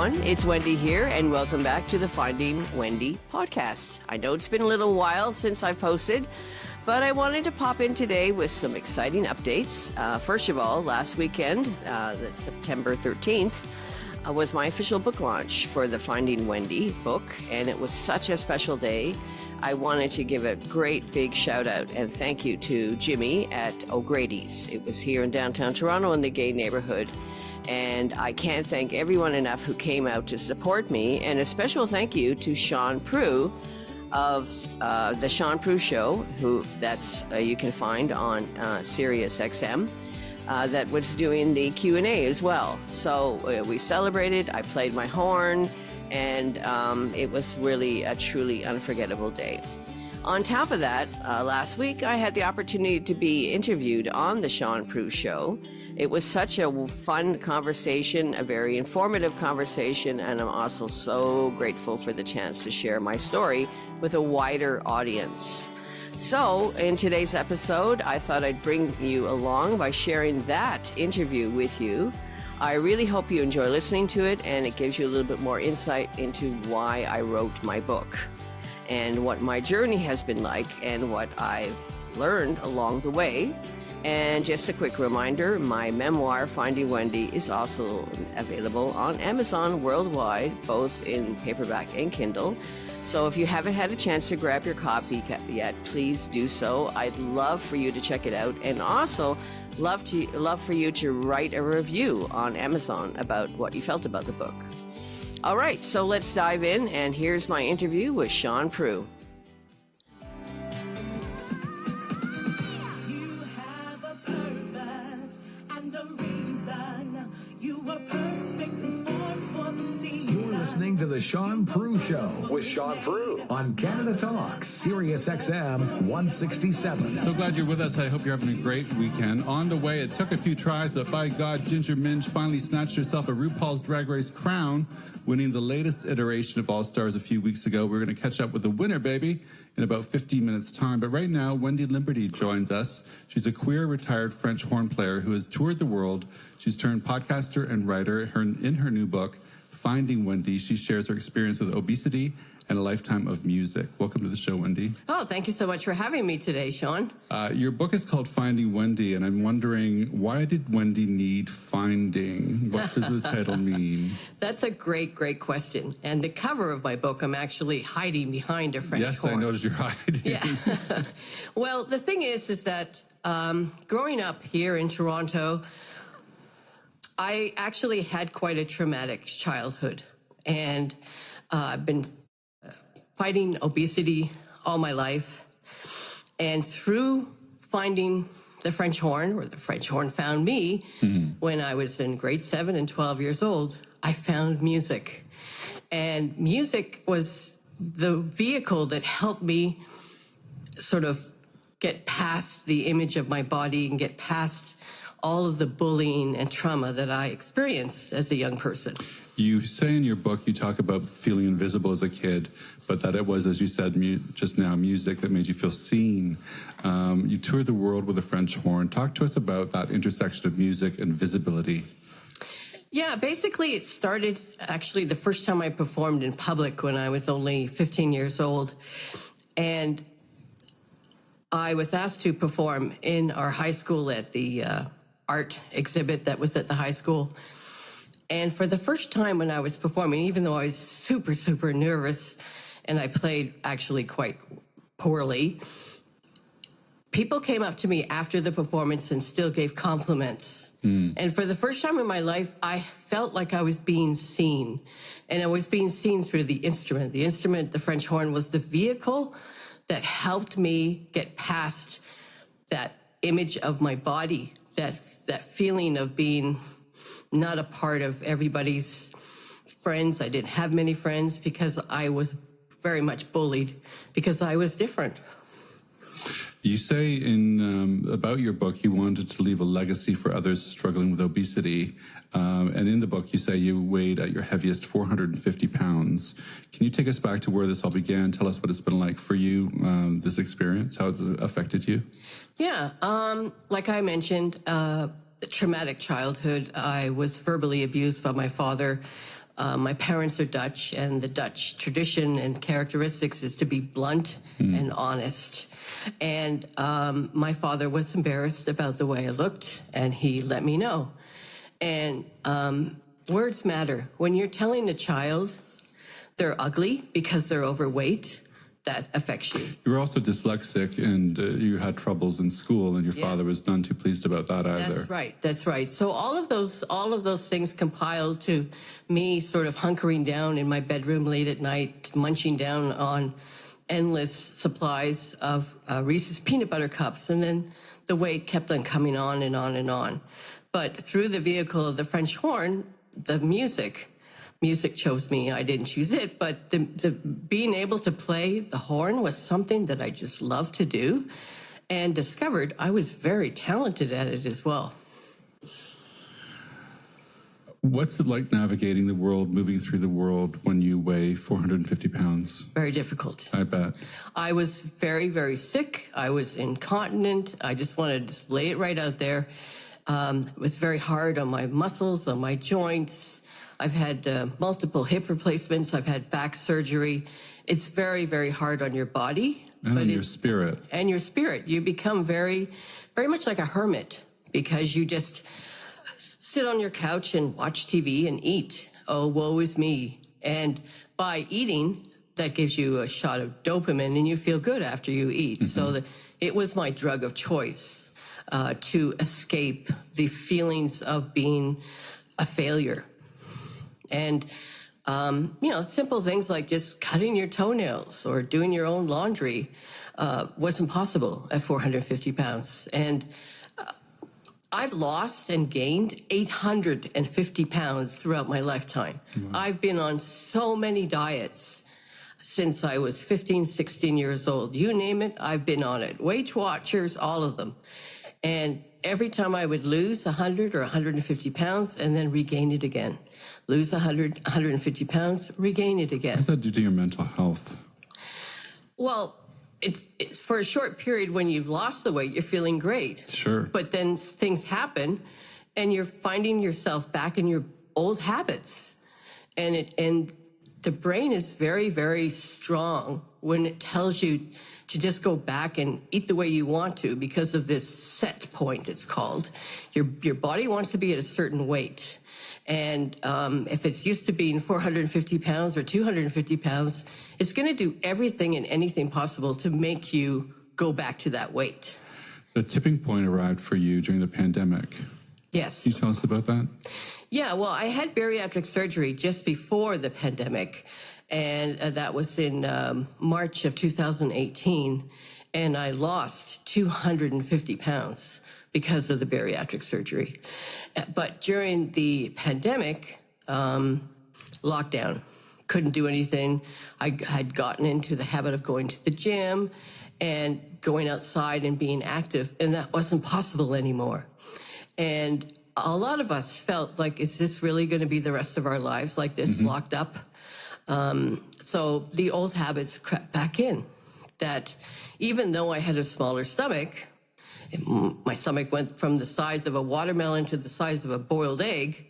everyone. It's Wendy here, and welcome back to the Finding Wendy podcast. I know it's been a little while since I've posted, but I wanted to pop in today with some exciting updates. First of all, last weekend, the September 13th, was my official book launch for the Finding Wendy book, and it was such a special day. I wanted to give a great big shout out and thank you to Jimmy at O'Grady's. It was here in downtown Toronto in the gay neighborhood. And I can't thank everyone enough who came out to support me. And a special thank you to Shaun Proulx of the Shaun Proulx Show, who you can find on Sirius XM, that was doing the Q&A as well. So we celebrated, I played my horn, and it was really a truly unforgettable day. On top of that, last week I had the opportunity to be interviewed on the Shaun Proulx Show. It was such a fun conversation, a very informative conversation, and I'm also so grateful for the chance to share my story with a wider audience. So, in today's episode, I thought I'd bring you along by sharing that interview with you. I really hope you enjoy listening to it, and it gives you a little bit more insight into why I wrote my book and what my journey has been like and what I've learned along the way. And just a quick reminder, my memoir, Finding Wendy, is also available on Amazon worldwide, both in paperback and Kindle. So if you haven't had a chance to grab your copy yet, please do so. I'd love for you to check it out, and also love for you to write a review on Amazon about what you felt about the book. All right, so let's dive in, and here's my interview with Shaun Proulx. Listening to the Shaun Proulx Show with Shaun Proulx on Canada Talks, Sirius XM 167. So glad you're with us. I hope you're having a great weekend. On the way, it took a few tries, but by God, Ginger Minj finally snatched herself a RuPaul's Drag Race crown, winning the latest iteration of All Stars a few weeks ago. We're going to catch up with the winner, baby, in about 15 minutes' time. But right now, Wendy Liberty joins us. She's a queer retired French horn player who has toured the world. She's turned podcaster and writer. In her new book, Finding Wendy, she shares her experience with obesity and a lifetime of music. Welcome to the show, Wendy. Oh, thank you so much for having me today, Shaun. Your book is called Finding Wendy, and I'm wondering, why did Wendy need finding? What does the title mean? That's a great, great question. And the cover of my book, I'm actually hiding behind a French horn. Yes, I noticed you're hiding. Yeah. Well, the thing is that growing up here in Toronto, I actually had quite a traumatic childhood, and I've been fighting obesity all my life. And through finding the French horn, or the French horn found me, when I was in grade 7 and 12 years old, I found music. And music was the vehicle that helped me sort of get past the image of my body and get past all of the bullying and trauma that I experienced as a young person. You say in your book, you talk about feeling invisible as a kid, but that it was, as you said just now, music that made you feel seen. You toured the world with a French horn. Talk to us about that intersection of music and visibility. Yeah, basically it started actually the first time I performed in public when I was only 15 years old. And I was asked to perform in our high school at the art exhibit that was at the high school. And for the first time when I was performing, even though I was super, super nervous and I played actually quite poorly, people came up to me after the performance and still gave compliments. And for the first time in my life, I felt like I was being seen. And I was being seen through the instrument. The instrument, the French horn, was the vehicle that helped me get past that image of my body, that feeling of being not a part of everybody's friends. I didn't have many friends because I was very much bullied because I was different. You say in about your book you wanted to leave a legacy for others struggling with obesity. And in the book, you say you weighed at your heaviest 450 pounds. Can you take us back to where this all began? Tell us what it's been like for you, this experience, how it's affected you. Yeah, like I mentioned, traumatic childhood. I was verbally abused by my father. My parents are Dutch, and the Dutch tradition and characteristics is to be blunt and honest. And my father was embarrassed about the way I looked, and he let me know. And words matter. When you're telling a child they're ugly because they're overweight, that affects you. You were also dyslexic, and you had troubles in school, and your father was none too pleased about that either. That's right. That's right. So all of those things compiled to me sort of hunkering down in my bedroom late at night, munching down on endless supplies of Reese's peanut butter cups, and then the weight kept on coming on and on and on. But through the vehicle of the French horn, the music chose me. I didn't choose it, but the being able to play the horn was something that I just loved to do, and discovered I was very talented at it as well. What's it like navigating the world, moving through the world when you weigh 450 pounds? Very difficult. I bet. I was very, very sick. I was incontinent. I just wanted to just lay it right out there. It was very hard on my muscles, on my joints. I've had multiple hip replacements. I've had back surgery. It's very, very hard on your body. And on your spirit. And your spirit. You become very, very much like a hermit, because you just sit on your couch and watch TV and eat. Oh, woe is me. And by eating, that gives you a shot of dopamine, and you feel good after you eat. So it was my drug of choice to escape the feelings of being a failure. And, simple things like just cutting your toenails or doing your own laundry was impossible at 450 pounds. And I've lost and gained 850 pounds throughout my lifetime. Wow. I've been on so many diets since I was 15, 16 years old. You name it, I've been on it. Weight Watchers, all of them. And every time I would lose 100 or 150 pounds and then regain it again. Lose 100, 150 pounds, regain it again. What does that do to your mental health? Well, it's for a short period. When you've lost the weight, you're feeling great. Sure. But then things happen, and you're finding yourself back in your old habits. And the brain is very, very strong when it tells you to just go back and eat the way you want to, because of this set point, it's called. Your body wants to be at a certain weight. And if it's used to being 450 pounds or 250 pounds, it's going to do everything and anything possible to make you go back to that weight. The tipping point arrived for you during the pandemic. Yes. Can you tell us about that? Yeah, well, I had bariatric surgery just before the pandemic, and that was in March of 2018, and I lost 250 pounds because of the bariatric surgery. But during the pandemic, lockdown, couldn't do anything. I had gotten into the habit of going to the gym and going outside and being active, and that wasn't possible anymore. And a lot of us felt like, is this really going to be the rest of our lives like this, locked up? So the old habits crept back in, that even though I had a smaller stomach, my stomach went from the size of a watermelon to the size of a boiled egg.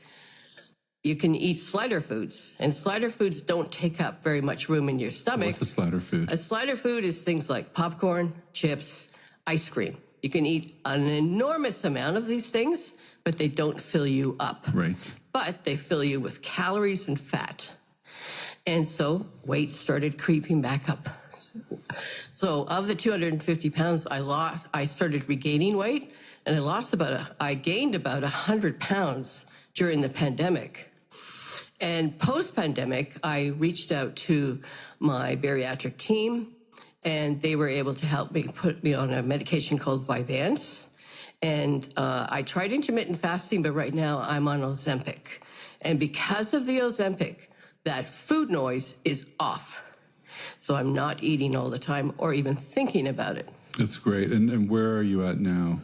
You can eat slider foods, and slider foods don't take up very much room in your stomach. What's a slider food? A slider food is things like popcorn, chips, ice cream. You can eat an enormous amount of these things, but they don't fill you up. Right. But they fill you with calories and fat. And so weight started creeping back up. So of the 250 pounds I lost, I started regaining weight, and I gained about 100 pounds during the pandemic. And post-pandemic, I reached out to my bariatric team, and they were able to help me, put me on a medication called Vyvanse. And I tried intermittent fasting, but right now I'm on Ozempic. And because of the Ozempic, that food noise is off. So I'm not eating all the time or even thinking about it. That's great. And where are you at now?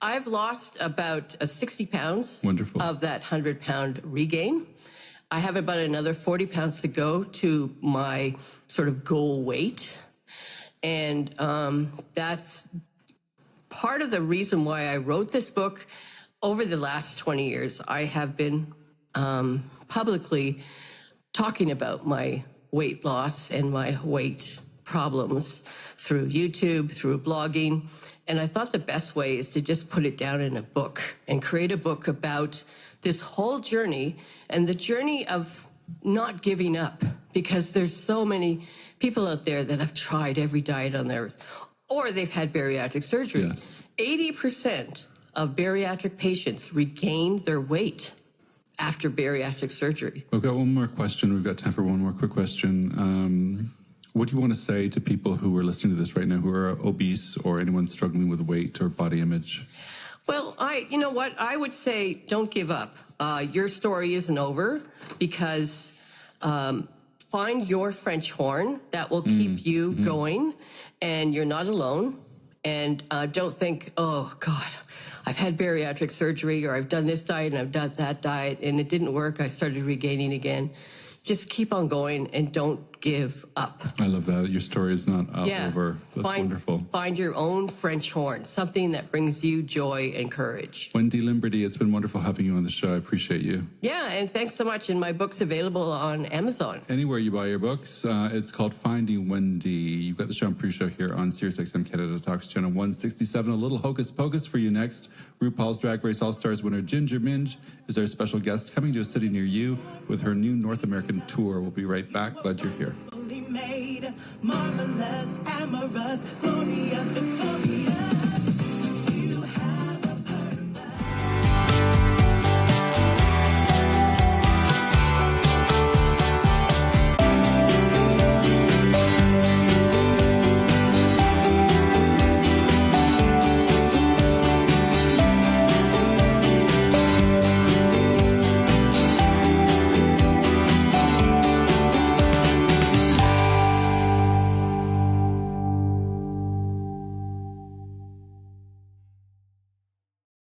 I've lost about 60 pounds. Wonderful. Of that 100-pound regain. I have about another 40 pounds to go to my sort of goal weight. And that's part of the reason why I wrote this book. Over the last 20 years, I have been publicly talking about my weight loss and my weight problems through YouTube, through blogging. And I thought the best way is to just put it down in a book and create a book about this whole journey and the journey of not giving up, because there's so many people out there that have tried every diet on the earth, or they've had bariatric surgery. Yes. 80% of bariatric patients regained their weight after bariatric surgery. We've got one more question. We've got time for one more quick question. What do you want to say to people who are listening to this right now who are obese or anyone struggling with weight or body image? Well, you know what? I would say don't give up. Your story isn't over, because find your French horn that will keep you going, and you're not alone. And don't think, oh, God, I've had bariatric surgery, or I've done this diet and I've done that diet and it didn't work. I started regaining again. Just keep on going and don't give up. I love that. Your story is not over. That's wonderful. Find your own French horn, something that brings you joy and courage. Wendy Limberty, it's been wonderful having you on the show. I appreciate you. Yeah, and thanks so much. And my book's available on Amazon. Anywhere you buy your books, it's called Finding Wendy. You've got the Shaun Proulx Show here on SiriusXM Canada Talks Channel 167. A little hocus pocus for you next. RuPaul's Drag Race All-Stars winner Ginger Minj is our special guest, coming to a city near you with her new North American tour. We'll be right back. Glad you're here. Made marvelous, amorous, glorious, victorious.